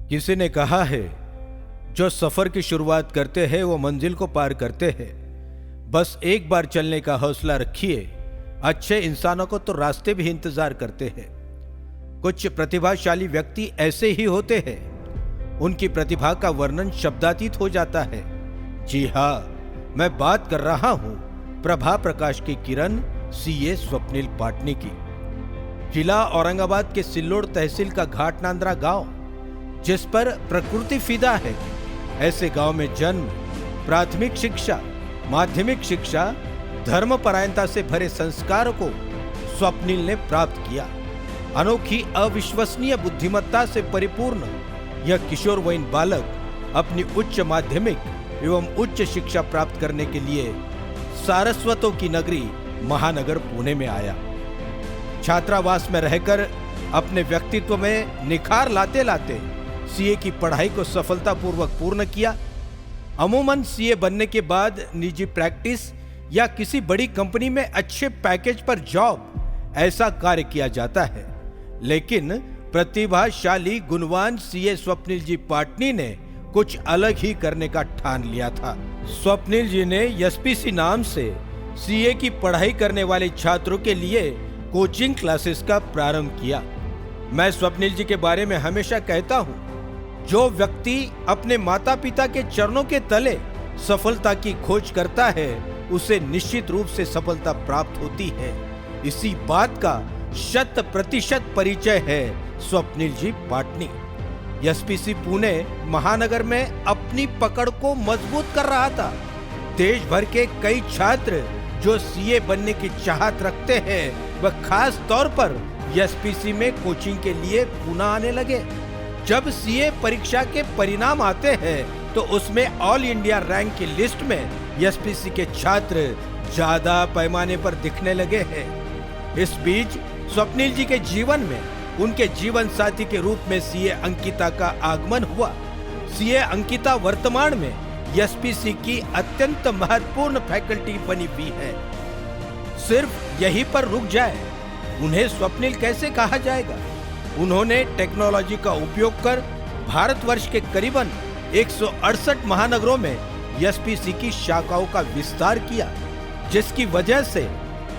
किसी ने कहा है, जो सफर की शुरुआत करते हैं वो मंजिल को पार करते हैं। बस एक बार चलने का हौसला रखिए। अच्छे इंसानों को तो रास्ते भी इंतजार करते हैं। कुछ प्रतिभाशाली व्यक्ति ऐसे ही होते हैं, उनकी प्रतिभा का वर्णन शब्दातीत हो जाता है। जी हाँ, मैं बात कर रहा हूं प्रभा प्रकाश की किरण सीए स्वप्निल पाटनी की। जिला औरंगाबाद के सिल्लोड तहसील का घाटनांद्रा गांव, जिस पर प्रकृति फिदा है, ऐसे गांव में जन्म, प्राथमिक शिक्षा, माध्यमिक शिक्षा, धर्मपरायणता से भरे संस्कारों को स्वप्निल ने प्राप्त किया। अनोखी अविश्वसनीय बुद्धिमत्ता से परिपूर्ण यह किशोरवयीन बालक अपनी उच्च माध्यमिक एवं उच्च शिक्षा प्राप्त करने के लिए सारस्वतों की नगरी महानगर पुणे में आया। छात्रावास में रहकर अपने व्यक्तित्व में निखार लाते लाते सीए की पढ़ाई को सफलतापूर्वक पूर्ण किया। अमूमन सीए बनने के बाद निजी प्रैक्टिस या किसी बड़ी कंपनी में अच्छे पैकेज पर जॉब, ऐसा कार्य किया जाता है। लेकिन प्रतिभाशाली गुणवान सीए स्वप्निल जी पाटनी ने कुछ अलग ही करने का ठान लिया था। स्वप्निल जी ने एसपीसी नाम से सीए की पढ़ाई करने वाले छात्रों के लिए कोचिंग क्लासेस का प्रारंभ किया। मैं स्वप्निल जी के बारे में हमेशा कहता हूं, जो व्यक्ति अपने माता पिता के चरणों के तले सफलता की खोज करता है, उसे निश्चित रूप से सफलता प्राप्त होती है। इसी बात का 100% परिचय है स्वप्निल जी पाटनी। एसपीसी पुणे महानगर में अपनी पकड़ को मजबूत कर रहा था। देश भर के कई छात्र जो सीए बनने की चाहत रखते हैं, वह खास तौर पर एसपीसी में कोचिंग के लिए पुणे आने लगे। जब सीए परीक्षा के परिणाम आते हैं तो उसमें ऑल इंडिया रैंक की लिस्ट में एसपीसी के छात्र ज्यादा पैमाने पर दिखने लगे हैं। इस बीच स्वप्निल जी के जीवन में उनके जीवन साथी के रूप में सीए अंकिता का आगमन हुआ। सीए अंकिता वर्तमान में एसपीसी की अत्यंत महत्वपूर्ण फैकल्टी बनी हुई है। सिर्फ यहीं पर रुक जाए, उन्हें स्वप्निल कैसे कहा जाएगा? उन्होंने टेक्नोलॉजी का उपयोग कर भारतवर्ष के करीबन 168 महानगरों में एसपीसी की शाखाओं का विस्तार किया, जिसकी वजह से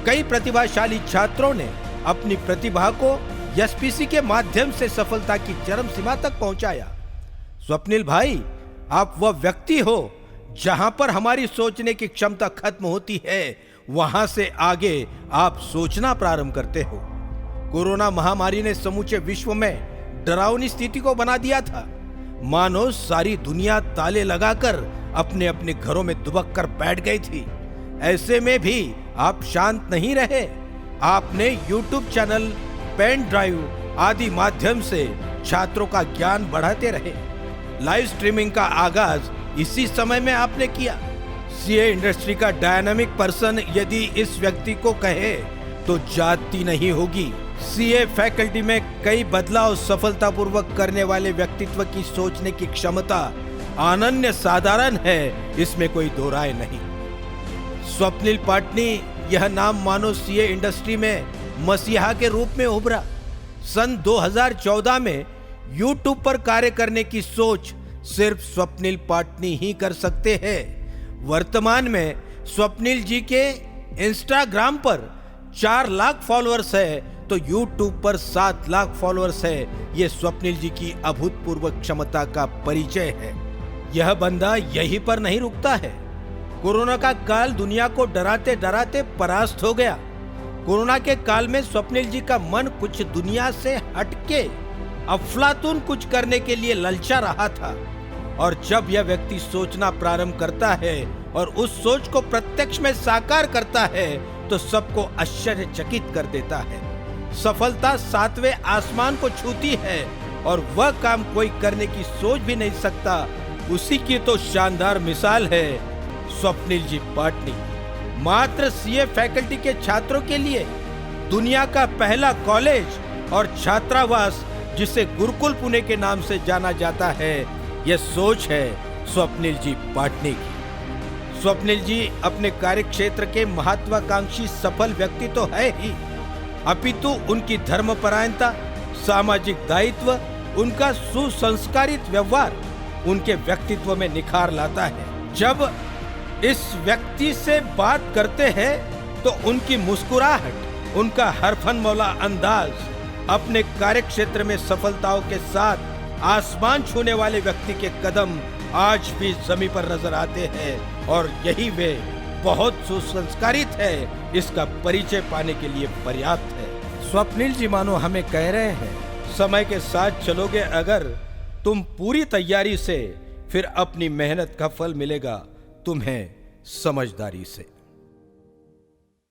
कई प्रतिभाशाली छात्रों ने अपनी प्रतिभा को एसपीसी के माध्यम से सफलता की चरम सीमा तक पहुंचाया। स्वप्निल भाई, आप वह व्यक्ति हो जहां पर हमारी सोचने की क्षमता खत्म होती है, वहां से आगे आप सोचना प्रारंभ करते हो। कोरोना महामारी ने समूचे विश्व में डरावनी स्थिति को बना दिया था। मानो सारी दुनिया ताले लगाकर अपने अपने घरों में दुबक कर बैठ गई थी। ऐसे में भी आप शांत नहीं रहे। आपने यूट्यूब चैनल, पेन ड्राइव आदि माध्यम से छात्रों का ज्ञान बढ़ाते रहे। लाइव स्ट्रीमिंग का आगाज इसी समय में आपने किया। सीए इंडस्ट्री का डायनामिक पर्सन यदि इस व्यक्ति को कहे तो जाती नहीं होगी। सीए फैकल्टी में कई बदलाव सफलतापूर्वक करने वाले व्यक्तित्व की सोचने की क्षमता अनन्य साधारण है, इसमें कोई दो राय नहीं। स्वप्निल पाटनी यह नाम मानो सीए इंडस्ट्री में मसीहा के रूप में उभरा। सन 2014 में यूट्यूब पर कार्य करने की सोच सिर्फ स्वप्निल पाटनी ही कर सकते हैं। वर्तमान में स्वप्निल जी के इंस्टाग्राम पर 4 लाख फॉलोअर्स है, तो यूट्यूब पर 7 लाख फॉलोअर्स है। यह स्वप्निल जी की अभूतपूर्व क्षमता का परिचय है। यह बंदा यहीं पर नहीं रुकता है। कोरोना का काल दुनिया को डराते डराते परास्त हो गया। कोरोना के काल में स्वप्निल जी का मन कुछ दुनिया से हटके अफलातून कुछ करने के लिए ललचा रहा था। और जब यह व्यक्ति सोचना प्रारंभ करता है और उस सोच को प्रत्यक्ष में साकार करता है, तो सबको आश्चर्यचकित कर देता है। सफलता 7वें आसमान को छूती है और वह काम कोई करने की सोच भी नहीं सकता। उसी की तो शानदार मिसाल है स्वप्निल जी पाटनी। मात्र सीए फैकल्टी के छात्रों के लिए दुनिया का पहला कॉलेज और छात्रावास, जिसे गुरुकुल पुणे के नाम से जाना जाता है, यह सोच है स्वप्निल जी पाटनी की। स्वप्निल जी अपने कार्य क्षेत्र के महत्वाकांक्षी सफल व्यक्ति तो है ही, अपितु उनकी धर्मपरायणता, सामाजिक दायित्व उनका सुसंस्कारित व्यवहार उनके व्यक्तित्व में निखार लाता है। जब इस व्यक्ति से बात करते हैं तो उनकी मुस्कुराहट, उनका हरफन मौला अंदाज, अपने कार्यक्षेत्र में सफलताओं के साथ आसमान छूने वाले व्यक्ति के कदम आज भी जमीन पर नजर आते हैं और यही वे बहुत सुसंस्कारित है इसका परिचय पाने के लिए पर्याप्त है। स्वप्निल जी मानो हमें कह रहे हैं, समय के साथ चलोगे अगर तुम पूरी तैयारी से, फिर अपनी मेहनत का फल मिलेगा तुम्हें समझदारी से।